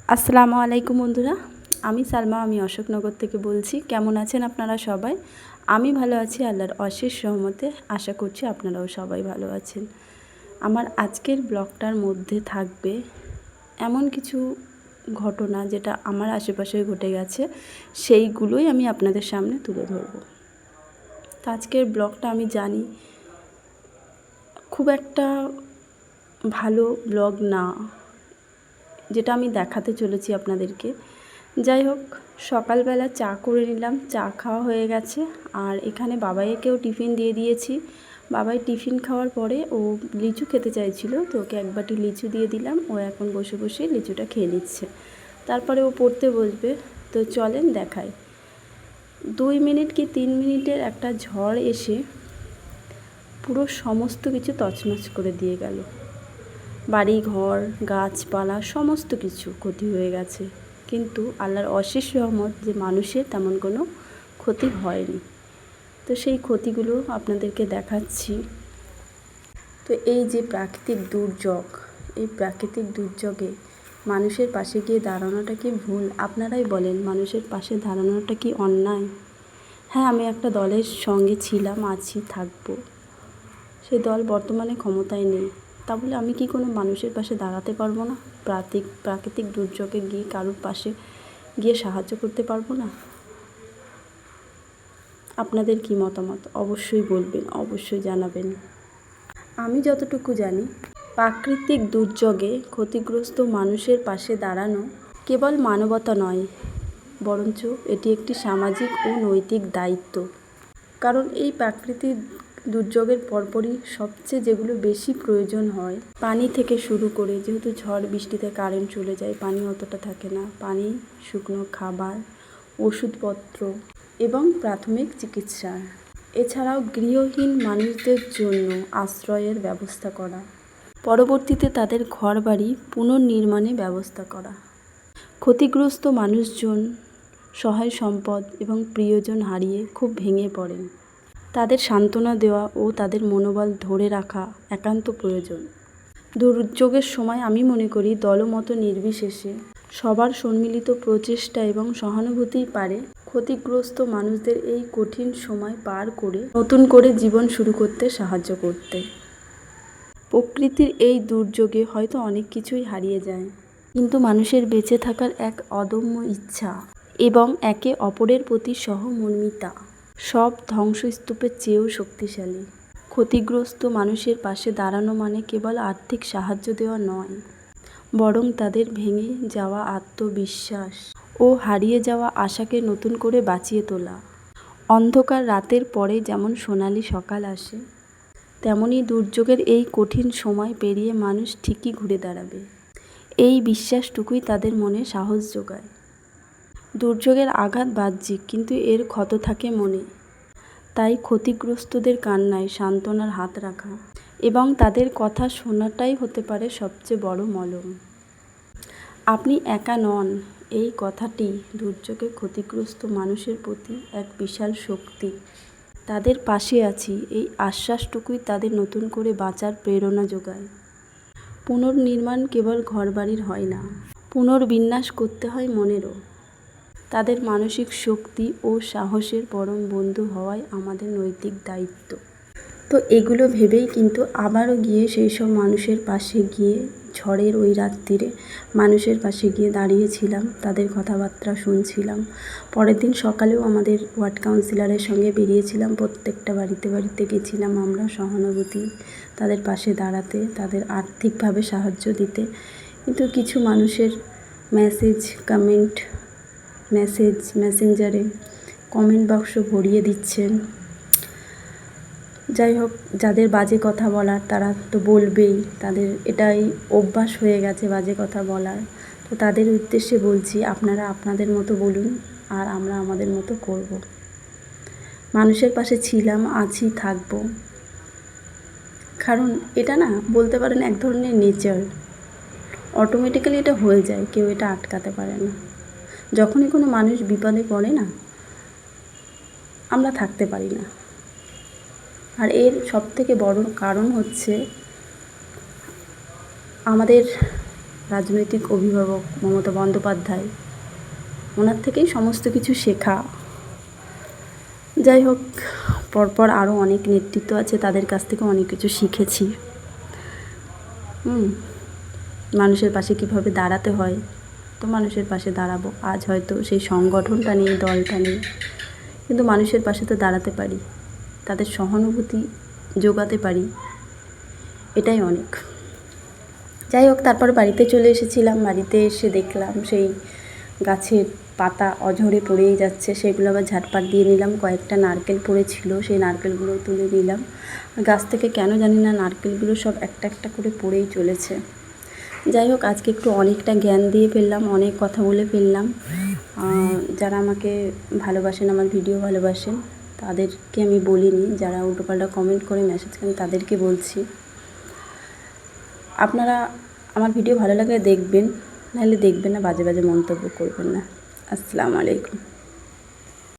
আসসালামু আলাইকুম বন্ধুরা, আমি সালমা। আমি অশোকনগর থেকে বলছি। কেমন আছেন আপনারা সবাই? আমি ভালো আছি, আল্লাহর অশেষ রহমতে। আশা করছি আপনারাও সবাই ভালো আছেন। আমার আজকের ব্লগটার মধ্যে থাকবে এমন কিছু ঘটনা যেটা আমার আশেপাশে ঘটে গেছে, সেইগুলোই আমি আপনাদের সামনে তুলে ধরব। তো আজকের ব্লগটা আমি জানি খুব একটা ভালো ব্লগ না, যেটা আমি দেখাতে চলেছি আপনাদেরকে। যাই হোক, সকালবেলা চা করে নিলাম, চা খাওয়া হয়ে গেছে। আর এখানে বাবাইকেও টিফিন দিয়ে দিয়েছি। বাবাই টিফিন খাওয়ার পরে ও লিচু খেতে চাইছিল, তো ওকে এক বাটি লিচু দিয়ে দিলাম। ও এখন বসে বসে লিচুটা খেয়ে নিচ্ছে। তারপরে ও পড়তে বসবে। তো চলেন দেখাই। 2 মিনিট কি 3 মিনিটের একটা ঝড় এসে পুরো সমস্ত কিছু তছনছ করে দিয়ে গেল। বাড়ি ঘর, গাছপালা সমস্ত কিছু ক্ষতি হয়ে গেছে, কিন্তু আল্লাহর অশেষ রহমত যে মানুষের তেমন কোনো ক্ষতি হয়নি। তো সেই ক্ষতিগুলো আপনাদেরকে দেখাচ্ছি। তো এই যে প্রাকৃতিক দুর্যোগ, এই প্রাকৃতিক দুর্যোগে মানুষের পাশে গিয়ে দাঁড়ানোটা কি ভুল? আপনারাই বলেন, মানুষের পাশে দাঁড়ানোটা কি অন্যায়? হ্যাঁ, আমি একটা দলের সঙ্গে ছিলাম, আছি, থাকবো। সেই দল বর্তমানে ক্ষমতায় নেই, তা বলে আমি কি কোনো মানুষের পাশে দাঁড়াতে পারবো না? প্রাকৃতিক দুর্যোগে গিয়ে কারোর পাশে গিয়ে সাহায্য করতে পারবো না? আপনাদের কি মতামত অবশ্যই বলবেন, অবশ্যই জানাবেন। আমি যতটুকু জানি, প্রাকৃতিক দুর্যোগে ক্ষতিগ্রস্ত মানুষের পাশে দাঁড়ানো কেবল মানবতা নয়, বরঞ্চ এটি একটি সামাজিক ও নৈতিক দায়িত্ব। কারণ এই প্রাকৃতিক দুর্যোগের পরপরই সবচেয়ে যেগুলো বেশি প্রয়োজন হয়, পানি থেকে শুরু করে, যেহেতু ঝড় বৃষ্টিতে কারেন্ট চলে যায়, পানি অতটা থাকে না, পানি, শুকনো খাবার, ওষুধপত্র এবং প্রাথমিক চিকিৎসা। এছাড়াও গৃহহীন মানুষদের জন্য আশ্রয়ের ব্যবস্থা করা, পরবর্তীতে তাদের ঘরবাড়ি পুনর্নির্মাণে ব্যবস্থা করা। ক্ষতিগ্রস্ত মানুষজন সহায় সম্পদ এবং প্রিয়জন হারিয়ে খুব ভেঙে পড়েন। তাদের সান্ত্বনা দেওয়া ও তাদের মনোবল ধরে রাখা একান্ত প্রয়োজন। দুর্যোগের সময় আমি মনে করি দলমত নির্বিশেষে সবার সম্মিলিত প্রচেষ্টা এবং সহানুভূতিই পারে ক্ষতিগ্রস্ত মানুষদের এই কঠিন সময় পার করে নতুন করে জীবন শুরু করতে সাহায্য করতে। প্রকৃতির এই দুর্যোগে হয়তো অনেক কিছুই হারিয়ে যায়, কিন্তু মানুষের বেঁচে থাকার এক অদম্য ইচ্ছা এবং একে অপরের প্রতি সহমর্মিতা সব ধ্বংসস্তূপের চেয়েও শক্তিশালী। ক্ষতিগ্রস্ত মানুষের পাশে দাঁড়ানো মানে কেবল আর্থিক সাহায্য দেওয়া নয়, বরং তাদের ভেঙে যাওয়া আত্মবিশ্বাস ও হারিয়ে যাওয়া আশাকে নতুন করে বাঁচিয়ে তোলা। অন্ধকার রাতের পরে যেমন সোনালি সকাল আসে, তেমনি দুর্যোগের এই কঠিন সময় পেরিয়ে মানুষ ঠিকই ঘুরে দাঁড়াবে, এই বিশ্বাসটুকুই তাদের মনে সাহস যোগায়। দুর্যোগের আঘাত বাহ্যিক, কিন্তু এর ক্ষত থাকে মনে। তাই ক্ষতিগ্রস্তদের কান্নায় সান্ত্বনার হাত রাখা এবং তাদের কথা শোনাটাই হতে পারে সবচেয়ে বড় মলম। আপনি একা নন, এই কথাটি দুর্যোগে ক্ষতিগ্রস্ত মানুষের প্রতি এক বিশাল শক্তি। তাদের পাশে আছি, এই আশ্বাসটুকুই তাদের নতুন করে বাঁচার প্রেরণা যোগায়। পুনর্নির্মাণ কেবল ঘরবাড়ির হয় না, পুনর্বিন্যাস করতে হয় মনেরও। তাদের মানসিক শক্তি ও সাহসের পরম বন্ধু হওয়াই আমাদের নৈতিক দায়িত্ব। তো এগুলো ভেবেই কিন্তু আবারও গিয়ে সেই সব মানুষের পাশে গিয়ে, ঝড়ের ওই রাত্রিরে মানুষের পাশে গিয়ে দাঁড়িয়েছিলাম, তাদের কথাবার্তা শুনছিলাম। পরের দিন সকালেও আমাদের ওয়ার্ড কাউন্সিলরের সঙ্গে বেরিয়েছিলাম, প্রত্যেকটা বাড়িতে বাড়িতে গেছিলাম আমরা সহানুভূতি, তাদের পাশে দাঁড়াতে, তাদের আর্থিকভাবে সাহায্য দিতে। কিন্তু কিছু মানুষের মেসেঞ্জারে কমেন্ট বাক্স ভরিয়ে দিচ্ছেন। যাই হোক, যাদের বাজে কথা বলার তারা তো বলবেই, তাদের এটাই অভ্যাস হয়ে গেছে বাজে কথা বলার। তো তাদের উদ্দেশ্যে বলছি, আপনারা আপনাদের মতো বলুন, আর আমরা আমাদের মতো করব। মানুষের পাশে ছিলাম, আছি, থাকব। কারণ এটা না, বলতে পারেন এক ধরনের নেচার, অটোমেটিক্যালি এটা হয়ে যায়, কেউ এটা আটকাতে পারে না। যখনই কোনো মানুষ বিপদে পড়ে না, আমরা থাকতে পারি না। আর এর সবথেকে বড় কারণ হচ্ছে আমাদের রাজনৈতিক অভিভাবক মমতা বন্দ্যোপাধ্যায়, ওনার থেকেই সমস্ত কিছু শেখা। যাই হোক, পরপর আরও অনেক নেতৃত্ব আছে, তাদের কাছ থেকে অনেক কিছু শিখেছি। মানুষের পাশে কীভাবে দাঁড়াতে হয়, তো মানুষের পাশে দাঁড়াবো। আজ হয়তো সেই সংগঠনটা নেই, দলটা নেই, কিন্তু মানুষের পাশে তো দাঁড়াতে পারি, তাদের সহানুভূতি জোগাতে পারি, এটাই অনেক। যাই হোক, তারপর বাড়িতে চলে এসেছিলাম। বাড়িতে এসে দেখলাম সেই গাছের পাতা অঝরে পড়েই যাচ্ছে, সেগুলো আবার ঝাড়পাট দিয়ে নিলাম। কয়েকটা নারকেল পড়েছিল, সেই নারকেলগুলো তুলে নিলাম। গাছ থেকে কেন জানি না নারকেলগুলো সব একটা একটা করে পড়েই চলেছে। যাই হোক, আজকে একটু অনেকটা জ্ঞান দিয়ে ফেললাম, অনেক কথা বলে ফেললাম। যারা আমাকে ভালোবাসেন, আমার ভিডিও ভালোবাসেন, তাদেরকে আমি বলিনি। যারা উল্টোপাল্টা কমেন্ট করে মেসেজ করেন তাদেরকে বলছি, আপনারা আমার ভিডিও ভালো লাগলে দেখবেন, নাহলে দেখবেন না, বাজে বাজে মন্তব্য করবেন না। আসসালামু আলাইকুম।